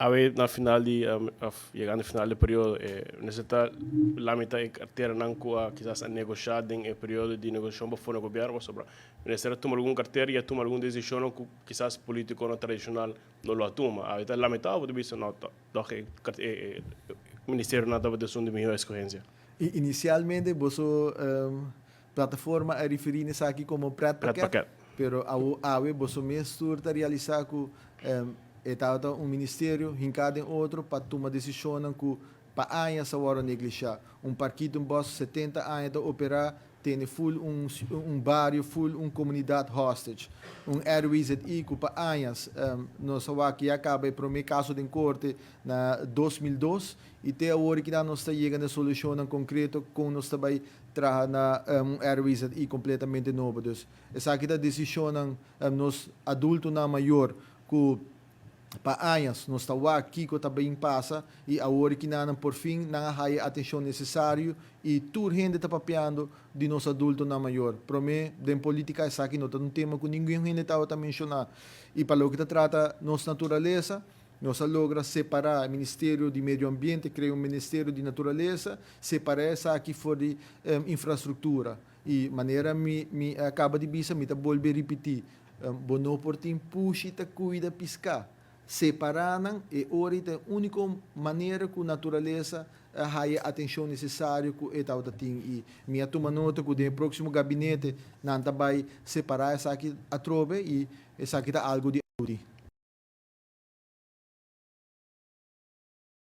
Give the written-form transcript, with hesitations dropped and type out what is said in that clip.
A ver, na final chegando ao final do período, necessita lá metade carteira não quizás a negociar em período de negociação para fora do governo, sobre necessita tomar alguma carteira e tomar alguma decisão que quizás político não tradicional não lo toma. A ver, lá metade pode ser não, do que o Ministério não estava decisão de melhor escolha. Inicialmente, você plataforma a referir-se aqui como Prat Paquet, pero a você mesmo está realizar que estava ministério hincado em outro para tomar decisão que para anos agora negligenciar. Partido boss 70 anos de operar tem full bairro full comunidade hostage. Airways que para anos nós que acaba para o caso de corte na 2002 e até agora que nós está chegando a solução concreta com nós também trabalhar na Airways completamente novo. Então, essa aqui é a decisão nós adultos na maior que para anos nós estamos aqui que também passa e agora que não por fim não há a atenção necessária e tudo gente está papiando de nós adultos na maior. Para mim, de política é aqui não é um tema que ninguém gente está mencionando e para o que trata nossa natureza nós logra separar o Ministério do Meio Ambiente, criar Ministério de Natureza, separar essa aqui for de infraestrutura e maneira me acaba de bisa me tá volver repetir bono por tim puxa e cuida piscar separar e ora a única maneira que a natureza a atenção necessária que é tal e minha toma nota que o próximo gabinete não vai separar essa aqui a trove e essa aqui tá algo de